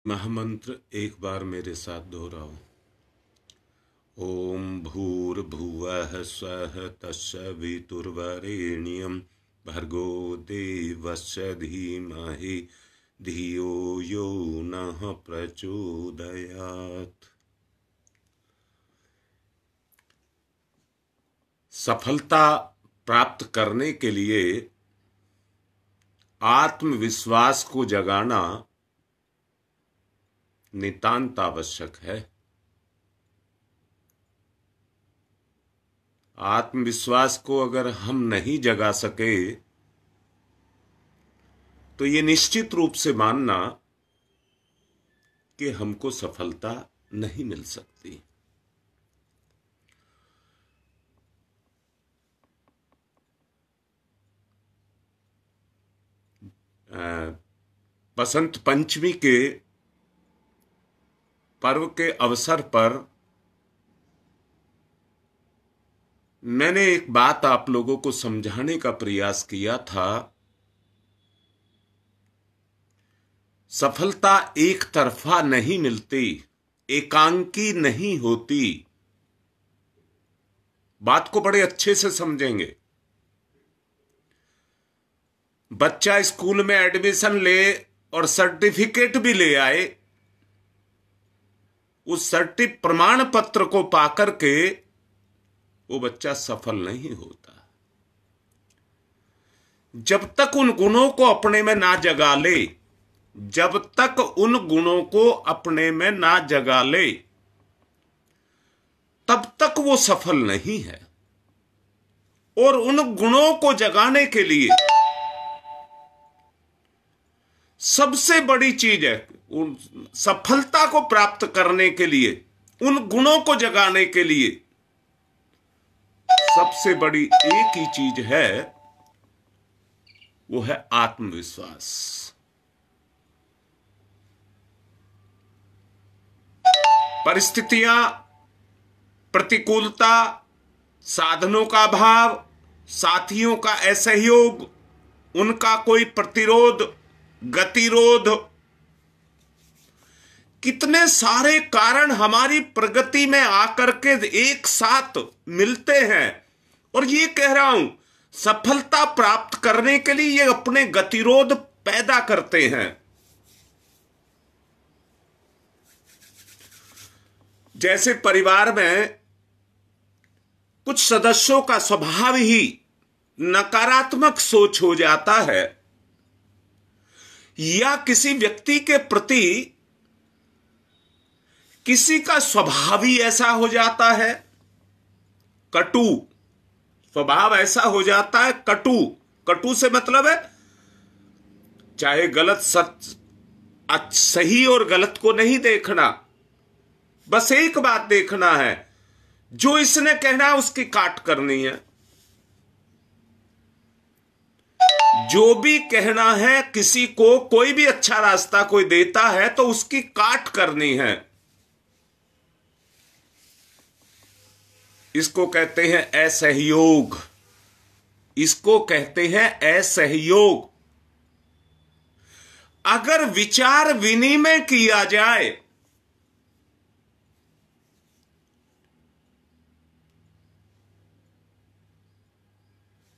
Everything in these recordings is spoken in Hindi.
महामंत्र एक बार मेरे साथ दोहराओ। ओम भूर्भुवः स्वः तत्सवितुर्वरेण्यं भर्गो देवस्य धीमहि धियो यो नः प्रचोदयात्। सफलता प्राप्त करने के लिए आत्मविश्वास को जगाना नितांत आवश्यक है। आत्मविश्वास को अगर हम नहीं जगा सके तो ये निश्चित रूप से मानना कि हमको सफलता नहीं मिल सकती। बसंत पंचमी के पर्व के अवसर पर मैंने एक बात आप लोगों को समझाने का प्रयास किया था। सफलता एक तरफा नहीं मिलती, एकांकी नहीं होती। बात को बड़े अच्छे से समझेंगे। बच्चा स्कूल में एडमिशन ले और सर्टिफिकेट भी ले आए, उस प्रमाण पत्र को पाकर के वो बच्चा सफल नहीं होता जब तक उन गुणों को अपने में ना जगा ले। जब तक उन गुणों को अपने में ना जगा ले तब तक वो सफल नहीं है। और उन गुणों को जगाने के लिए सबसे बड़ी चीज है, उन सफलता को प्राप्त करने के लिए, उन गुणों को जगाने के लिए सबसे बड़ी एक ही चीज है, वो है आत्मविश्वास। परिस्थितियां, प्रतिकूलता, साधनों का अभाव, साथियों का असहयोग, उनका कोई प्रतिरोध, गतिरोध, कितने सारे कारण हमारी प्रगति में आकर के एक साथ मिलते हैं। और ये कह रहा हूं, सफलता प्राप्त करने के लिए ये अपने गतिरोध पैदा करते हैं। जैसे परिवार में कुछ सदस्यों का स्वभाव ही नकारात्मक सोच हो जाता है, या किसी व्यक्ति के प्रति किसी का स्वभाव ही ऐसा हो जाता है, कटु स्वभाव ऐसा हो जाता है। कटु से मतलब है चाहे गलत सच, सही और गलत को नहीं देखना, बस एक बात देखना है, जो इसने कहना है उसकी काट करनी है। जो भी कहना है किसी को, कोई भी अच्छा रास्ता कोई देता है तो उसकी काट करनी है। इसको कहते हैं असहयोग। इसको कहते हैं असहयोग। अगर विचार विनिमय किया जाए,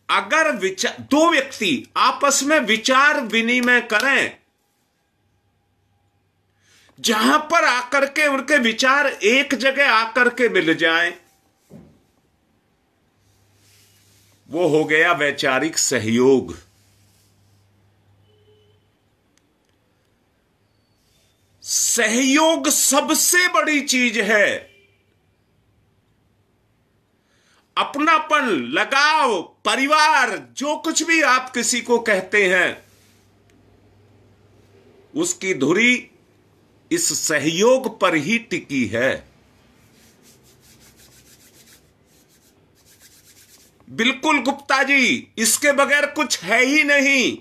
अगर दो व्यक्ति आपस में विचार विनिमय करें, जहां पर आकर के उनके विचार एक जगह आकर के मिल जाएं, वो हो गया वैचारिक सहयोग। सहयोग सबसे बड़ी चीज है। अपनापन, लगाव, परिवार, जो कुछ भी आप किसी को कहते हैं, उसकी धुरी इस सहयोग पर ही टिकी है। बिल्कुल गुप्ता जी, इसके बगैर कुछ है ही नहीं,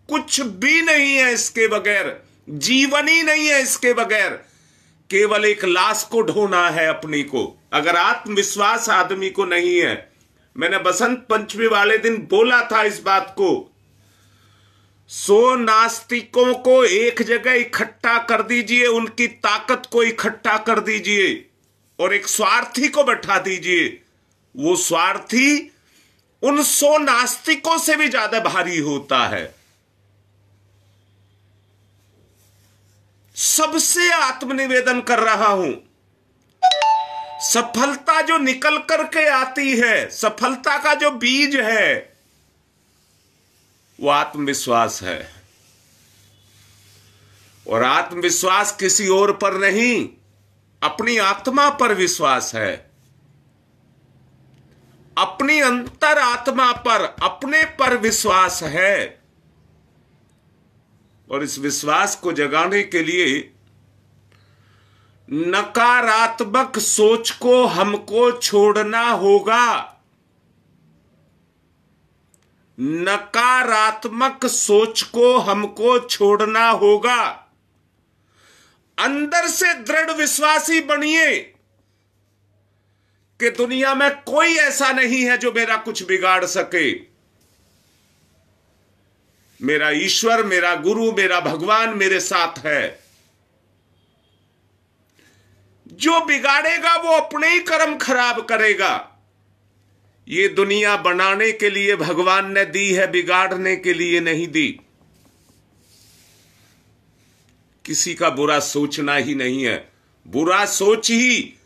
कुछ भी नहीं है इसके बगैर, जीवन ही नहीं है इसके बगैर। केवल एक लाश को ढोना है अपनी को। अगर आत्मविश्वास आदमी को नहीं है, मैंने बसंत पंचमी वाले दिन बोला था इस बात को, 100 नास्तिकों को एक जगह इकट्ठा कर दीजिए, उनकी ताकत को इकट्ठा कर दीजिए और एक स्वार्थी को बैठा दीजिए। वो स्वार्थी उन 100 नास्तिकों से भी ज्यादा भारी होता है। सबसे आत्मनिवेदन कर रहा हूं। सफलता जो निकल करके आती है, सफलता का जो बीज है, वो आत्मविश्वास है। और आत्मविश्वास किसी और पर नहीं, अपनी आत्मा पर विश्वास है, अपनी अंतर आत्मा पर, अपने पर विश्वास है। और इस विश्वास को जगाने के लिए नकारात्मक सोच को हमको छोड़ना होगा। नकारात्मक सोच को हमको छोड़ना होगा। अंदर से दृढ़ विश्वासी बनिए कि दुनिया में कोई ऐसा नहीं है जो मेरा कुछ बिगाड़ सके। मेरा ईश्वर, मेरा गुरु, मेरा भगवान मेरे साथ है। जो बिगाड़ेगा वो अपने ही कर्म खराब करेगा। ये दुनिया बनाने के लिए भगवान ने दी है, बिगाड़ने के लिए नहीं दी। किसी का बुरा सोचना ही नहीं है, बुरा सोच ही।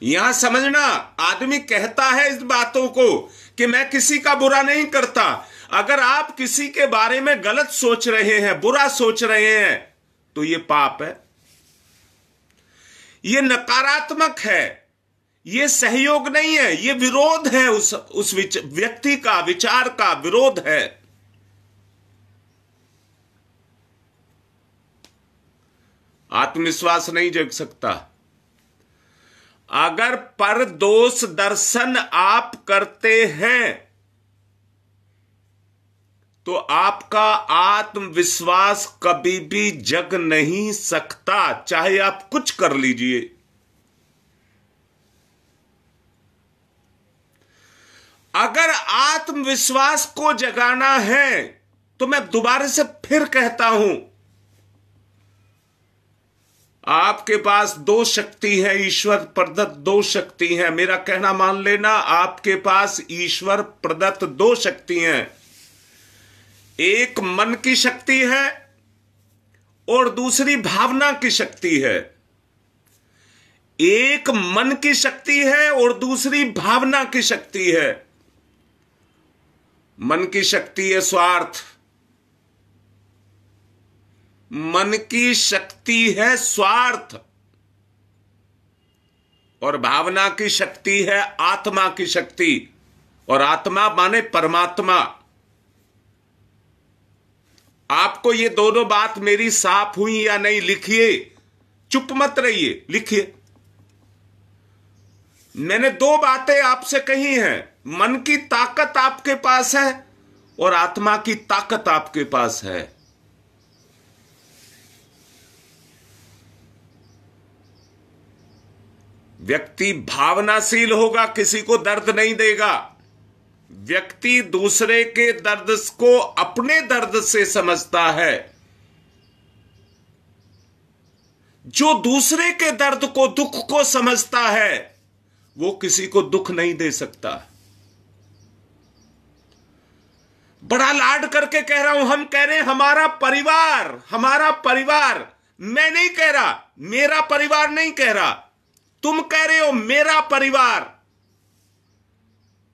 यहां समझना, आदमी कहता है इस बातों को कि मैं किसी का बुरा नहीं करता। अगर आप किसी के बारे में गलत सोच रहे हैं, बुरा सोच रहे हैं, तो ये पाप है, ये नकारात्मक है, ये सहयोग नहीं है, ये विरोध है। उस व्यक्ति का, विचार का विरोध है। आत्मविश्वास नहीं जग सकता। अगर परदोष दर्शन आप करते हैं तो आपका आत्मविश्वास कभी भी जग नहीं सकता, चाहे आप कुछ कर लीजिए। अगर आत्मविश्वास को जगाना है तो मैं दोबारा से फिर कहता हूं, आपके पास 2 शक्ति है, ईश्वर प्रदत्त 2 शक्ति है। मेरा कहना मान लेना, आपके पास ईश्वर प्रदत्त 2 शक्ति हैं। एक मन की शक्ति है और दूसरी भावना की शक्ति है। एक मन की शक्ति है और दूसरी भावना की शक्ति है। मन की शक्ति है स्वार्थ, मन की शक्ति है स्वार्थ, और भावना की शक्ति है आत्मा की शक्ति। और आत्मा माने परमात्मा। आपको ये दोनों बात मेरी साफ हुई या नहीं, लिखिए, चुप मत रहिए, लिखिए। मैंने 2 बातें आपसे कही हैं। मन की ताकत आपके पास है और आत्मा की ताकत आपके पास है। व्यक्ति भावनाशील होगा, किसी को दर्द नहीं देगा। व्यक्ति दूसरे के दर्द को अपने दर्द से समझता है। जो दूसरे के दर्द को, दुख को समझता है, वो किसी को दुख नहीं दे सकता। बड़ा लाड करके कह रहा हूं, हम कह रहे हैं हमारा परिवार, हमारा परिवार। मैं नहीं कह रहा, मेरा परिवार नहीं कह रहा, तुम कह रहे हो मेरा परिवार।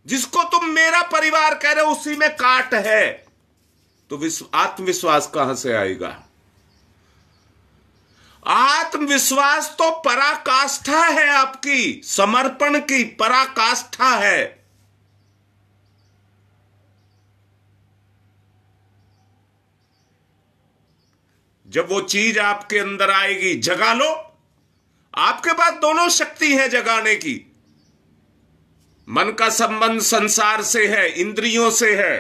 जिसको तुम मेरा परिवार कह रहे हो उसी में काट है, तो आत्मविश्वास कहां से आएगा? आत्मविश्वास तो पराकाष्ठा है, आपकी समर्पण की पराकाष्ठा है। जब वो चीज आपके अंदर आएगी, जगा लो। आपके पास दोनों शक्ति है जगाने की। मन का संबंध संसार से है, इंद्रियों से है।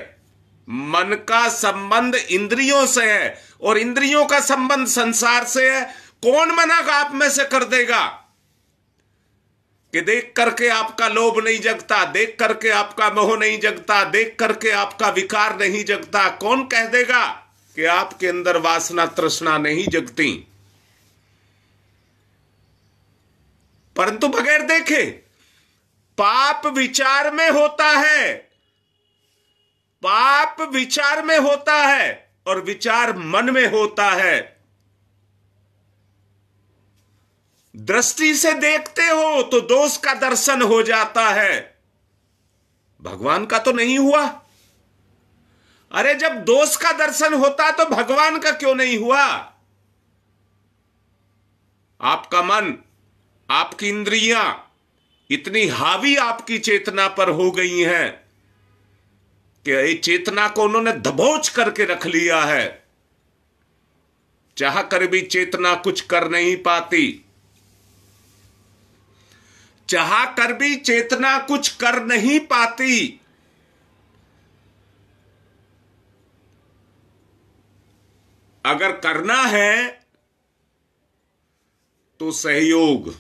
मन का संबंध इंद्रियों से है और इंद्रियों का संबंध संसार से है। कौन मना आप में से कर देगा कि देख करके आपका लोभ नहीं जगता, देख करके आपका मोह नहीं जगता, देख करके आपका विकार नहीं जगता? कौन कह देगा? कि आपके अंदर वासना तृष्णा नहीं जगती, परंतु बगैर देखे पाप विचार में होता है, पाप विचार में होता है और विचार मन में होता है। दृष्टि से देखते हो तो दोष का दर्शन हो जाता है, भगवान का तो नहीं हुआ। अरे जब दोष का दर्शन होता तो भगवान का क्यों नहीं हुआ? आपका मन, आपकी इंद्रियां इतनी हावी आपकी चेतना पर हो गई हैं कि ये चेतना को उन्होंने दबोच करके रख लिया है। चाह कर भी चेतना कुछ कर नहीं पाती, चाह कर भी चेतना कुछ कर नहीं पाती। अगर करना है तो सहयोग,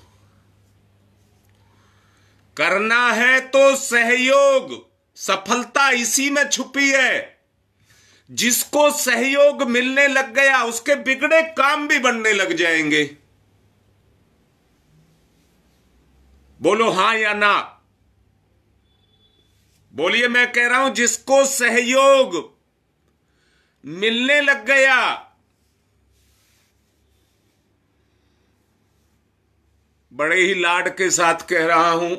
करना है तो सहयोग। सफलता इसी में छुपी है। जिसको सहयोग मिलने लग गया उसके बिगड़े काम भी बनने लग जाएंगे। बोलो हां या ना? बोलिए। मैं कह रहा हूं जिसको सहयोग मिलने लग गया, बड़े ही लाड के साथ कह रहा हूं,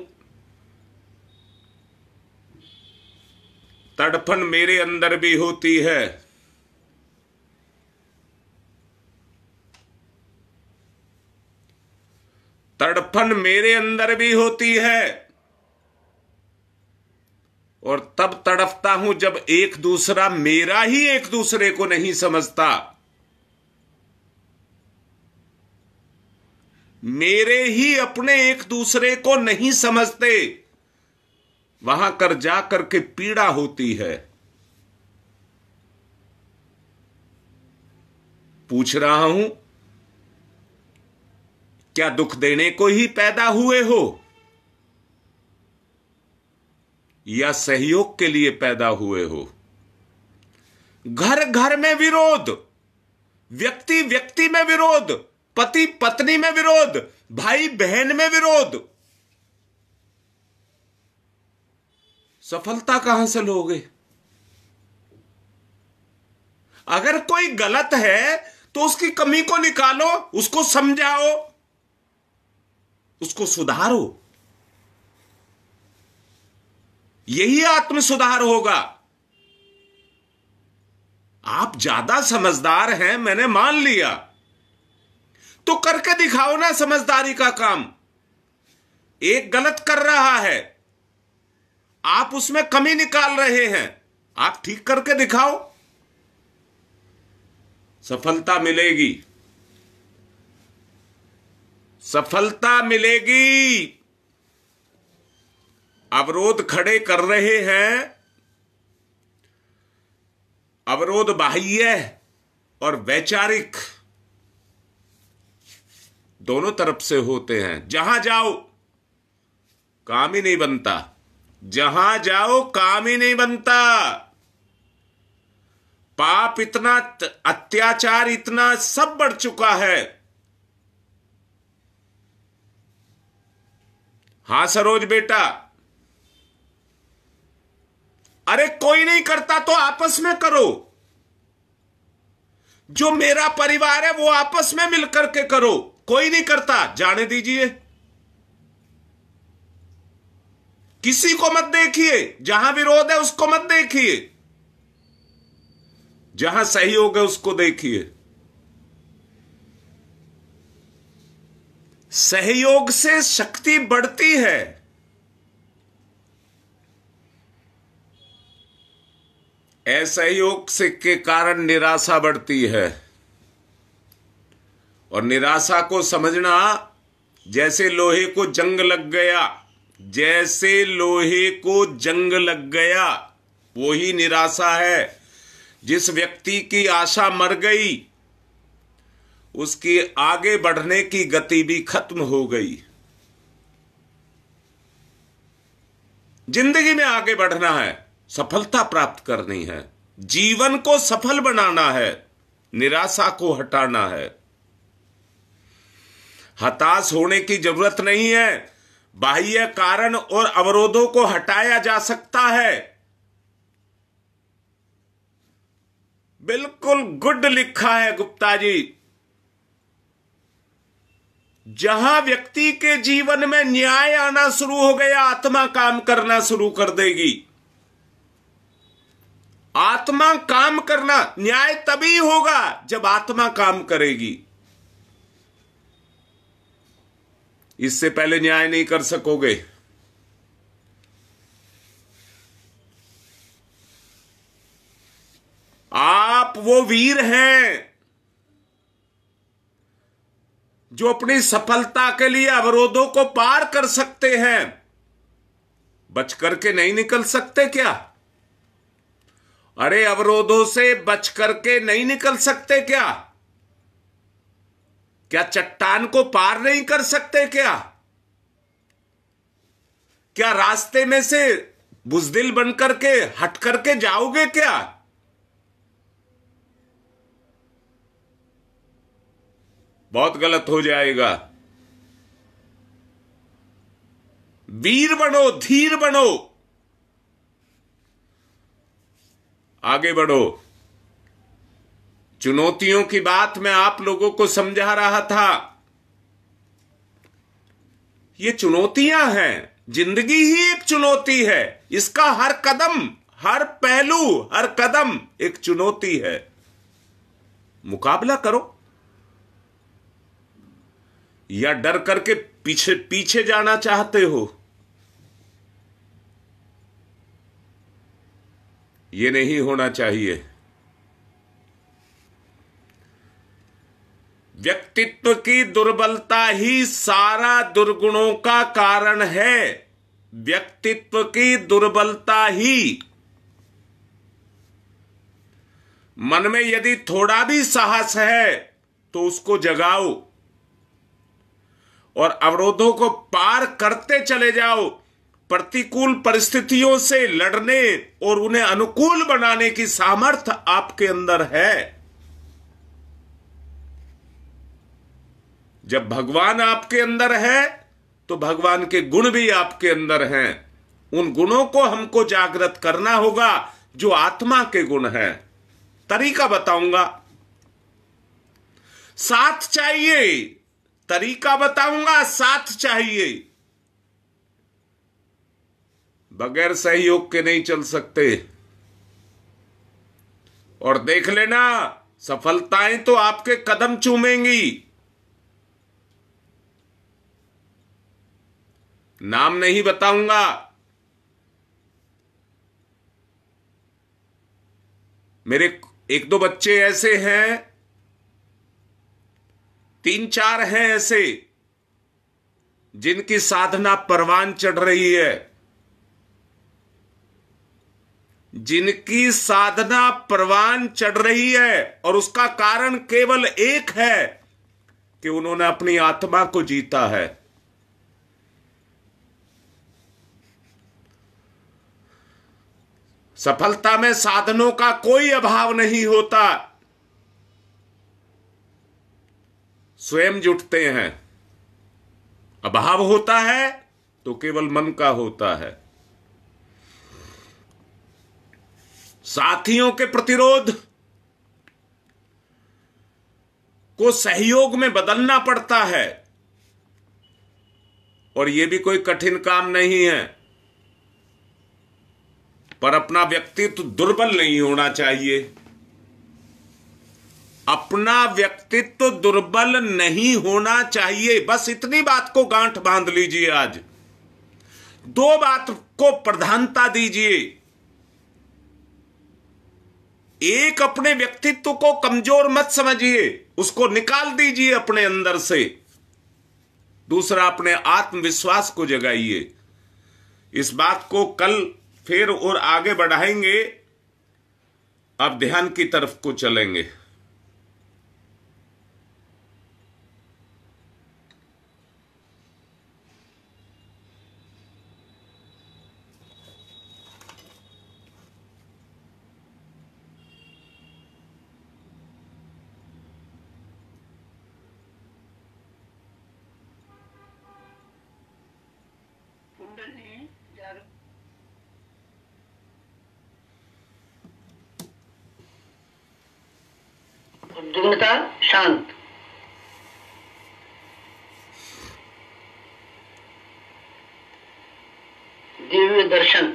तड़फन मेरे अंदर भी होती है। तड़फन मेरे अंदर भी होती है और तब तड़फता हूं जब एक दूसरा मेरा ही एक दूसरे को नहीं समझता। मेरे ही अपने एक दूसरे को नहीं समझते, वहां कर जा करके पीड़ा होती है। पूछ रहा हूं, क्या दुख देने को ही पैदा हुए हो या सहयोग के लिए पैदा हुए हो? घर घर में विरोध, व्यक्ति व्यक्ति में विरोध, पति पत्नी में विरोध, भाई बहन में विरोध। सफलता कहां से लोगे? अगर कोई गलत है तो उसकी कमी को निकालो, उसको समझाओ, उसको सुधारो। यही आत्म सुधार होगा। आप ज्यादा समझदार हैं, मैंने मान लिया, तो करके दिखाओ ना समझदारी का काम। एक गलत कर रहा है, आप उसमें कमी निकाल रहे हैं, आप ठीक करके दिखाओ, सफलता मिलेगी, सफलता मिलेगी। अवरोध खड़े कर रहे हैं, अवरोध बाह्य और वैचारिक दोनों तरफ से होते हैं। जहां जाओ काम ही नहीं बनता, जहां जाओ काम ही नहीं बनता। पाप इतना, अत्याचार इतना, सब बढ़ चुका है। हां सरोज बेटा, अरे कोई नहीं करता तो आपस में करो। जो मेरा परिवार है वो आपस में मिलकर के करो। कोई नहीं करता, जाने दीजिए, किसी को मत देखिए। जहां विरोध है उसको मत देखिए, जहां सहयोग है उसको देखिए। सहयोग से शक्ति बढ़ती है। असहयोग से के कारण निराशा बढ़ती है। और निराशा को समझना, जैसे लोहे को जंग लग गया, जैसे लोहे को जंग लग गया, वही निराशा है। जिस व्यक्ति की आशा मर गई, उसकी आगे बढ़ने की गति भी खत्म हो गई। जिंदगी में आगे बढ़ना है, सफलता प्राप्त करनी है, जीवन को सफल बनाना है, निराशा को हटाना है। हताश होने की जरूरत नहीं है। बाह्य कारण और अवरोधों को हटाया जा सकता है। बिल्कुल गुड लिखा है गुप्ता जी। जहां व्यक्ति के जीवन में न्याय आना शुरू हो गया, आत्मा काम करना शुरू कर देगी। आत्मा काम करना, न्याय तभी होगा जब आत्मा काम करेगी। इससे पहले न्याय नहीं कर सकोगे। आप वो वीर हैं जो अपनी सफलता के लिए अवरोधों को पार कर सकते हैं। बच करके नहीं निकल सकते क्या? अरे अवरोधों से बच करके नहीं निकल सकते क्या? क्या चट्टान को पार नहीं कर सकते क्या? क्या रास्ते में से बुजदिल बन करके हट करके जाओगे क्या? बहुत गलत हो जाएगा। वीर बनो, धीर बनो, आगे बढ़ो। चुनौतियों की बात मैं आप लोगों को समझा रहा था। ये चुनौतियां हैं, जिंदगी ही एक चुनौती है। इसका हर कदम, हर पहलू, हर कदम एक चुनौती है। मुकाबला करो, या डर करके पीछे पीछे जाना चाहते हो? ये नहीं होना चाहिए। व्यक्तित्व की दुर्बलता ही सारा दुर्गुणों का कारण है। व्यक्तित्व की दुर्बलता ही। मन में यदि थोड़ा भी साहस है तो उसको जगाओ और अवरोधों को पार करते चले जाओ। प्रतिकूल परिस्थितियों से लड़ने और उन्हें अनुकूल बनाने की सामर्थ्य आपके अंदर है। जब भगवान आपके अंदर है तो भगवान के गुण भी आपके अंदर हैं। उन गुणों को हमको जागृत करना होगा जो आत्मा के गुण हैं। तरीका बताऊंगा, साथ चाहिए। तरीका बताऊंगा, साथ चाहिए। बगैर सहयोग के नहीं चल सकते। और देख लेना, सफलताएं तो आपके कदम चूमेंगी। नाम नहीं बताऊंगा। मेरे एक दो बच्चे ऐसे हैं, 3-4 हैं ऐसे जिनकी साधना परवान चढ़ रही है। जिनकी साधना परवान चढ़ रही है और उसका कारण केवल एक है कि उन्होंने अपनी आत्मा को जीता है। सफलता में साधनों का कोई अभाव नहीं होता, स्वयं जुटते हैं। अभाव होता है तो केवल मन का होता है। साथियों के प्रतिरोध को सहयोग में बदलना पड़ता है और यह भी कोई कठिन काम नहीं है। पर अपना व्यक्तित्व दुर्बल नहीं होना चाहिए। अपना व्यक्तित्व दुर्बल नहीं होना चाहिए। बस इतनी बात को गांठ बांध लीजिए। आज 2 बात को प्रधानता दीजिए। एक, अपने व्यक्तित्व को कमजोर मत समझिए, उसको निकाल दीजिए अपने अंदर से। दूसरा, अपने आत्मविश्वास को जगाइए। इस बात को कल फिर और आगे बढ़ाएंगे। अब ध्यान की तरफ को चलेंगे। उद्विग्नता शांत, दिव्य दर्शन,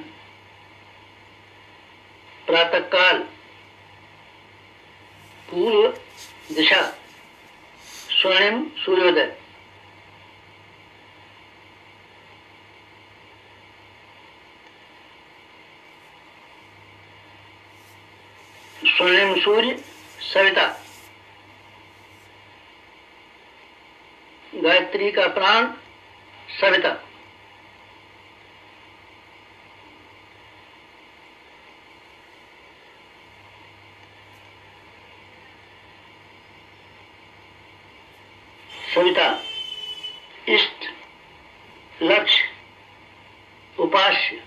प्रातःकाल, पूर्व दिशा, स्वर्णिम सूर्योदय, स्वर्णिम सूर्य, सविता, गायत्री का प्राण सविता, सविता इष्ट, लक्ष्य, उपास्य,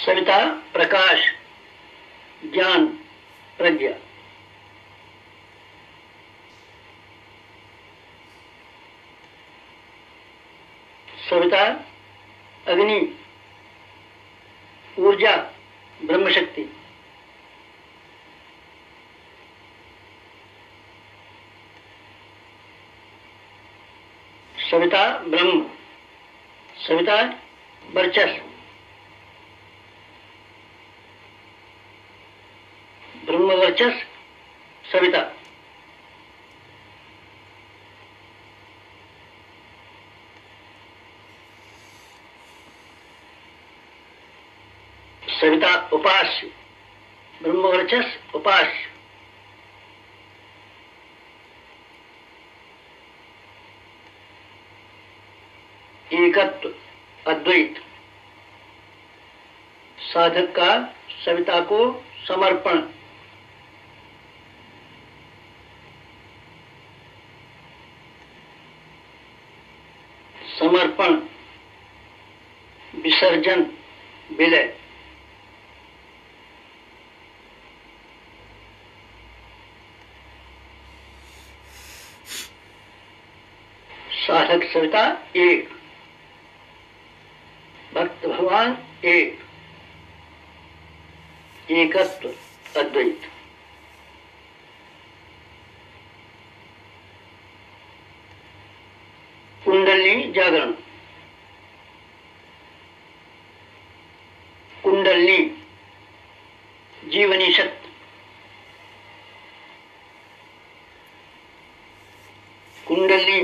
सविता प्रकाश, ज्ञान, प्रज्ञा, सविता अग्नि, ऊर्जा, ब्रह्मशक्ति, सविता ब्रह्म, सविता वर्चस्व, ब्रह्म वर्चस्व, सविता, सविता उपास्य, ब्रह्म वर्चस्व, उपास्य, एकत्व, अद्वैत, साधक का सविता को समर्पण, समर्पण, विसर्जन, विलय, साधक सविता एक, भक्त भगवान एक, एकत्व, अद्वैत, कुंडलिनी जागरण, कुंडलिनी जीवनी शक्ति, कुंडलिनी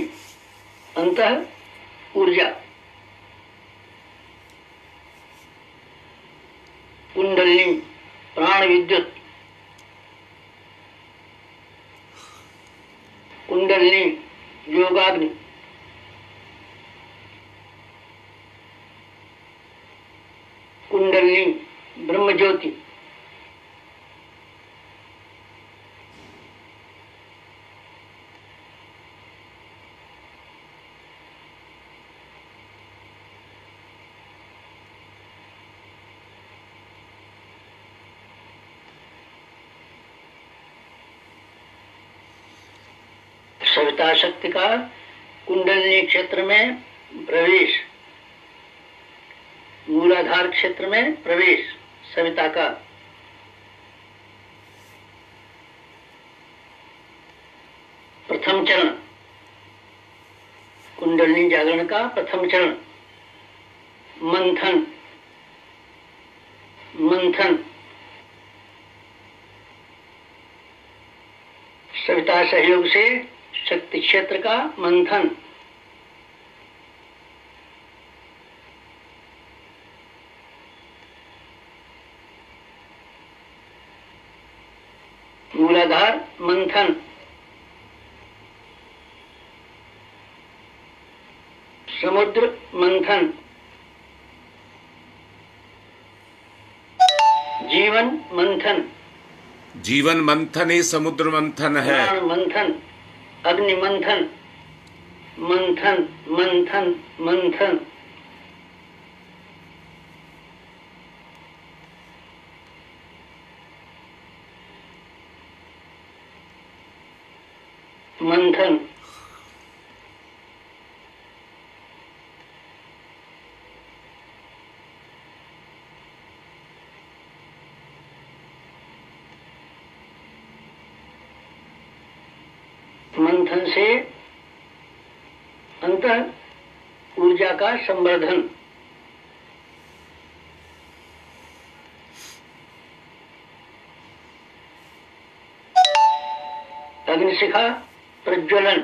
अंतः ऊर्जा, कुंडलिनी प्राण विद्युत, कुंडलिनी योगाग्नि, कुंडलिनी ब्रह्म ज्योति, सविता शक्ति का कुंडलिनी क्षेत्र में प्रवेश, मूलाधार क्षेत्र में प्रवेश, सविता का प्रथम चरण, कुंडलिनी जागरण का प्रथम चरण, मंथन, मंथन, सविता सहयोग से शक्ति क्षेत्र का मंथन, मूलाधार मंथन, समुद्र मंथन, जीवन मंथन, जीवन मंथन ही समुद्र मंथन है, प्राण मंथन, अग्नि मंथन, मंथन मंथन मंथन, मंथन, मंथन से अंतः ऊर्जा का संवर्धन। अग्निशिखा प्रज्वलन,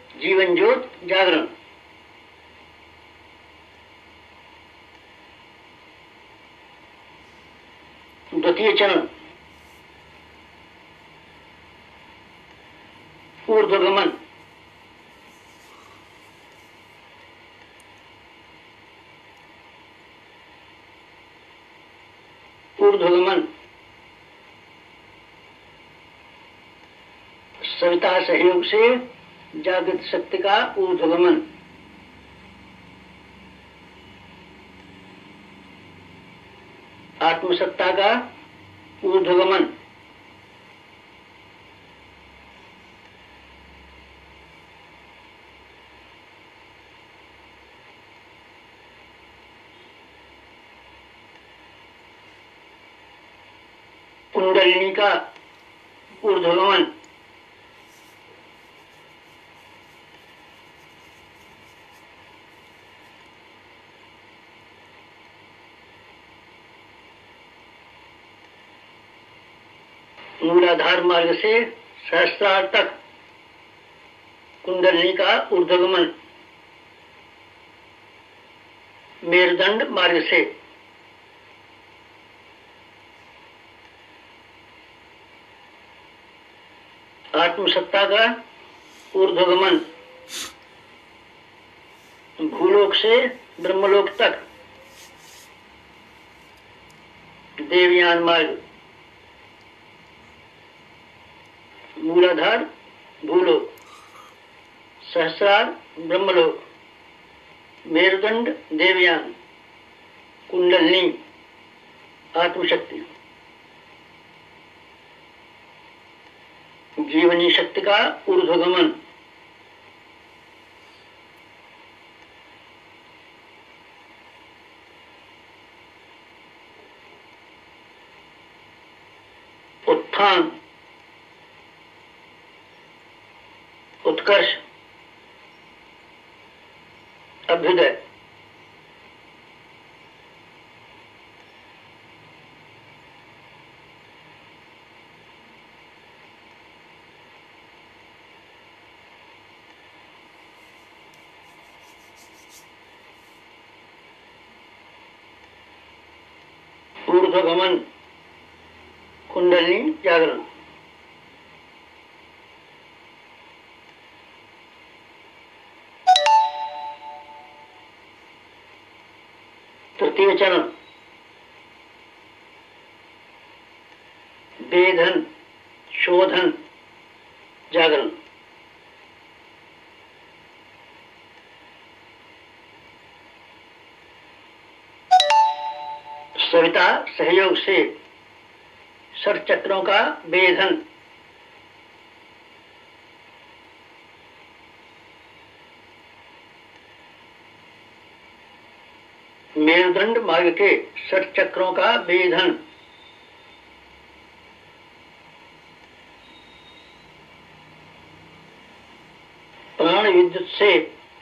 जीवन ज्योत जागरण। द्वितीय चरण ऊर्ध्वगमन। ऊर्ध्वगमन सविता सहयोग से जागृत शक्ति का ऊर्ध्वगमन। आत्मसत्ता का ऊर्ध्वगमन। कुंडलिनी का ऊर्ध्वगमन। मूलाधार मार्ग से सहस्त्रार तक कुंडलिनी का ऊर्ध्वगमन। मेरुदंड मार्ग से आत्मसत्ता का ऊर्ध्वगमन। भूलोक से ब्रह्मलोक तक देवयान मार्ग। मूलाधार भूलोक, सहस्रार ब्रह्मलोक, मेरुदंड देवयान, कुंडलिनी आत्मशक्ति। जीवनी शक्ति का ऊर्ध्वगमन। उत्थान, उत्कर्ष, अभ्युदय। ऊर्ध्वगमन, कुंडलिनी जागरण। तृतीय चरण वेधन, शोधन, जागरण। सविता सहयोग से षट चक्रों का वेधन। मेरुदंड मार्ग के षट चक्रों का वेधन। प्राण विद्युत से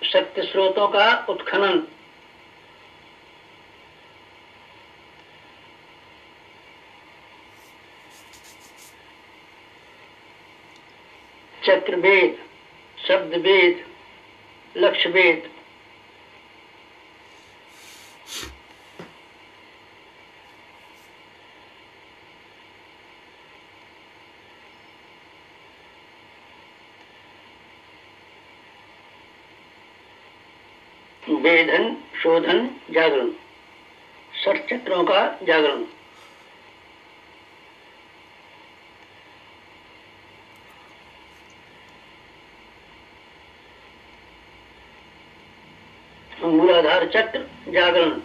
शक्ति स्रोतों का उत्खनन। चक्र भेद, शब्द भेद, लक्ष्य भेद। वेधन, शोधन, जागरण, षट चक्रों का जागरण। मूलाधार चक्र जागरण।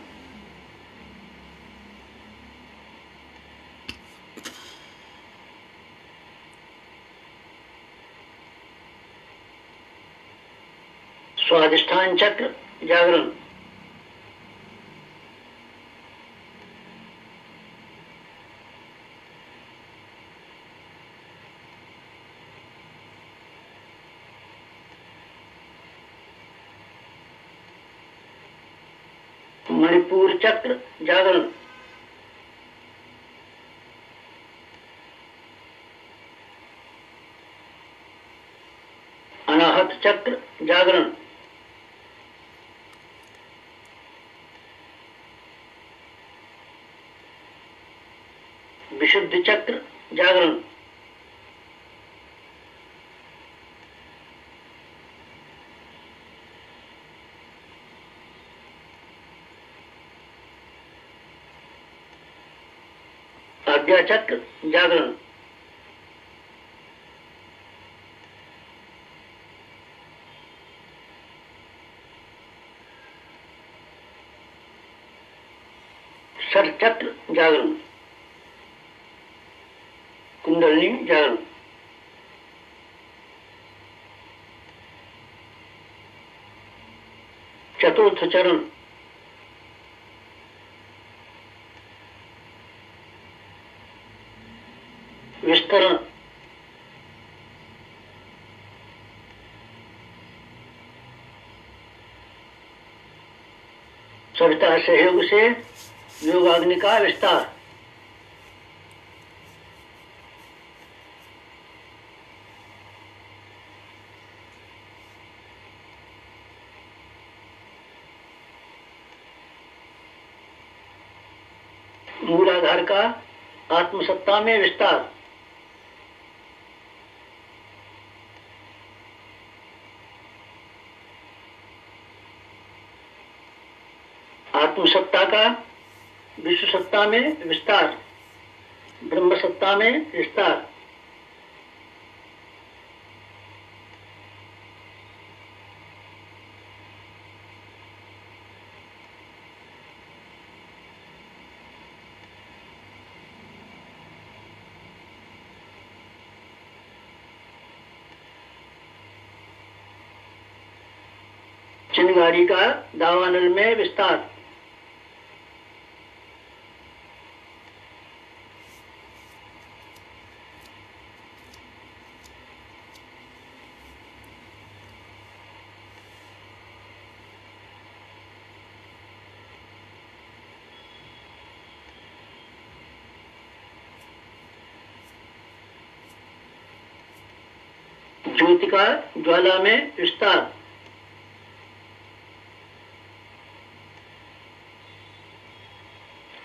स्वाधिष्ठान चक्र जागरण। मणिपुर चक्र जागरण, अनाहत चक्र जागरण, विशुद्ध चक्र जागरण, आज्ञा चक्र जागरण, सर चक्र जागरण, कुंडलिनी जागरण, चतुर्थ चरण, विस्तरण, सविता सहयोग से योगाग्नि का विस्तार, मूलाधार का आत्मसत्ता में विस्तार, आत्मसत्ता का विश्व सत्ता में विस्तार, ब्रह्म सत्ता में विस्तार, चिंगारी का दावानल में विस्तार, ज्योति का ज्वाला में विस्तार,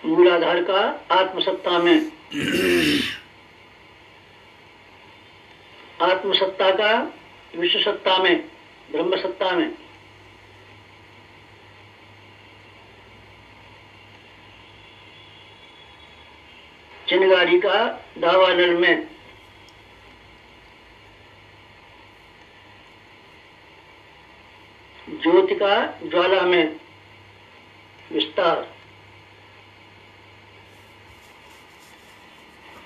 मूलाधार का आत्मसत्ता में, आत्मसत्ता का विश्व सत्ता में, ब्रह्म सत्ता में, चिंगारी का दावानल में, ज्योति का ज्वाला में विस्तार,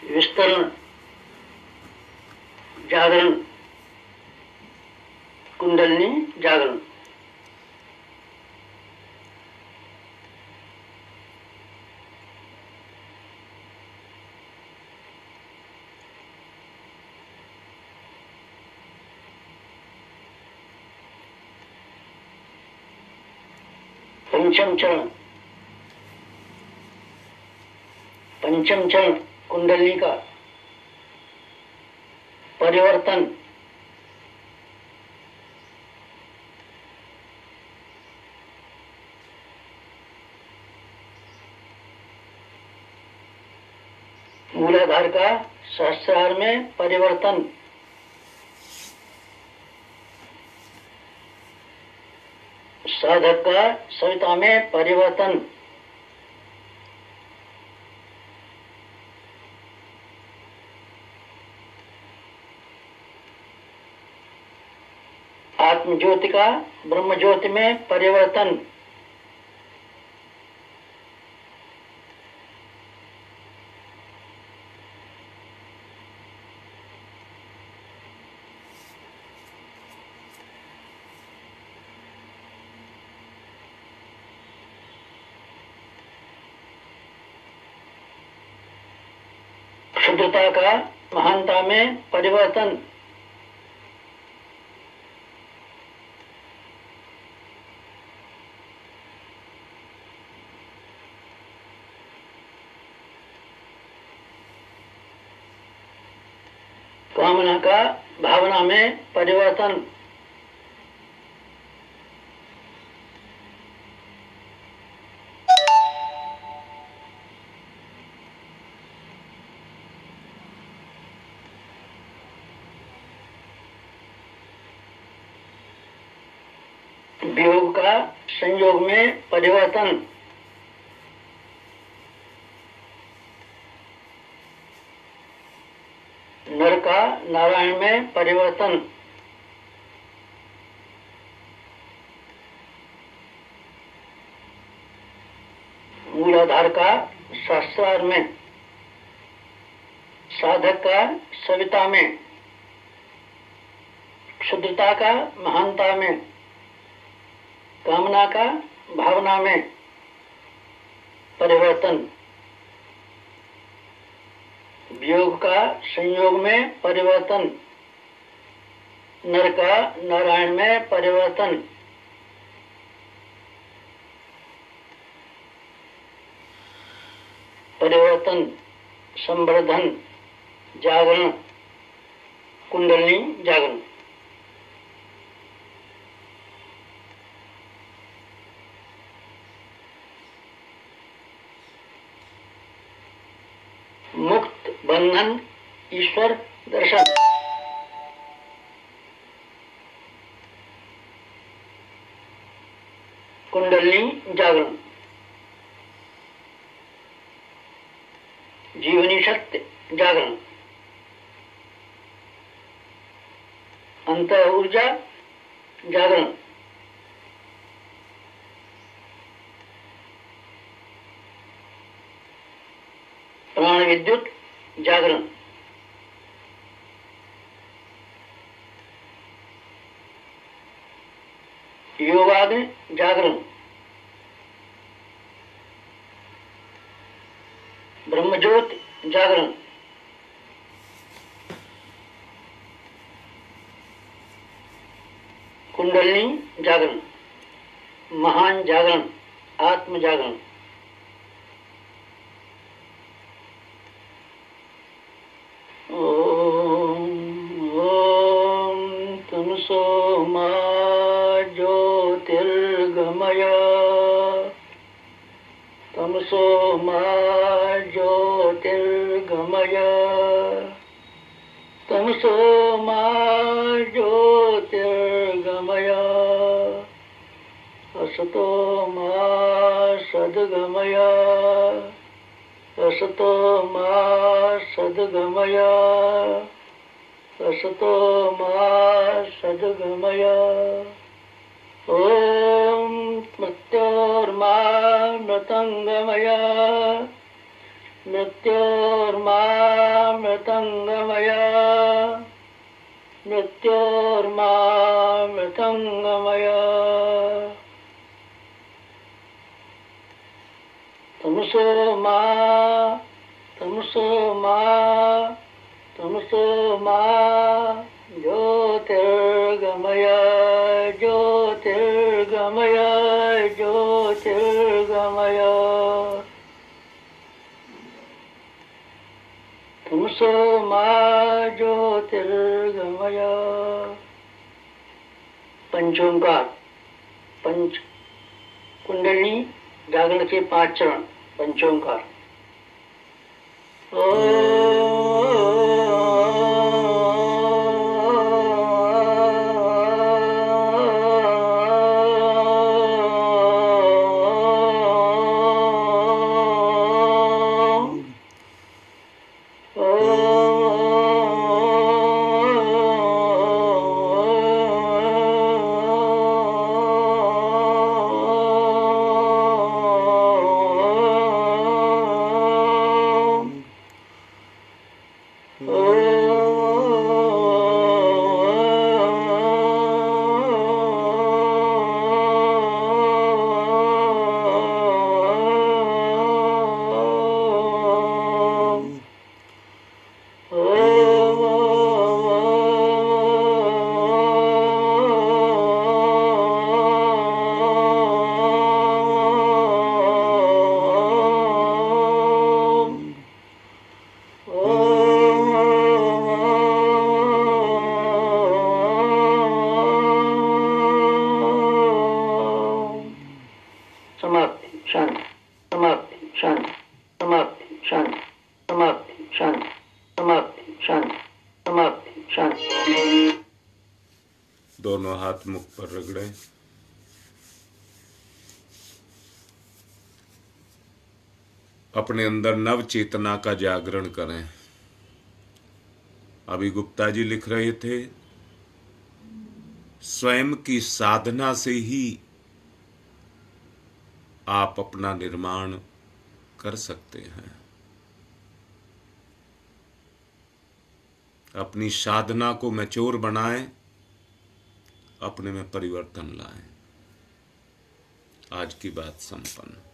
विस्तरण, जागरण, कुंडलिनी जागरण, पंचम चरण, पंचम चरण कुंडलिनी का परिवर्तन, मूलाधार का सहस्रार में परिवर्तन, साधक का सविता में परिवर्तन, आत्म ज्योति का ब्रह्म ज्योति में परिवर्तन, शुद्धता का महानता में परिवर्तन, कामना का भावना में परिवर्तन। वियोग का संयोग में परिवर्तन। नर का नारायण में परिवर्तन। मूलाधार का शास्त्रार में, साधक का सविता में, क्षुद्रता का महानता में, कामना का भावना में परिवर्तन। वियोग का संयोग में परिवर्तन। नर का नारायण में परिवर्तन। परिवर्तन, संवर्धन, जागरण, कुंडलिनी जागरण। मुक्त बंधन, ईश्वर दर्शन। कुंडलिनी जागरण। जीवनी सत्य जागरण। अंतर ऊर्जा जागरण। प्राण विद्युत जागरण। योगाग्नि जागरण। ब्रह्मज्योत जागरण। कुंडलिनी जागरण। महान जागरण, आत्म जागरण। तमसो मा ज्योतिर्गमय। तमसो मा ज्योतिर्गमय। तमसो मा ज्योतिर्गमय। असतो मा सद्गमय। असतो मा सद्गमय। असतो मा सद्गमय। ओम मृत्योर्मा मृतंगमय। मृत्योर्मा मृतंगमय। मृत्योर्मा मृतंगमय। तमसो मा तमसो मा तमसो मा ज्योतिर्गमय। ज्योतिर्गमय। ज्योतिर्गमय। तमसो मा ज्योतिर्गमय। पंचोंकार, पंच कुंडलिनी जागरण के 5 चरण। पंचोंकार। समाप्ति शांति समाप्ति शांति समाप्ति शांति समाप्ति शांति समाप्ति शांति। दोनों हाथ मुख पर रगड़े। अपने अंदर नव चेतना का जागरण करें। अभी गुप्ता जी लिख रहे थे, स्वयं की साधना से ही आप अपना निर्माण कर सकते हैं। अपनी साधना को मैच्योर बनाएं, अपने में परिवर्तन लाएं। आज की बात संपन्न।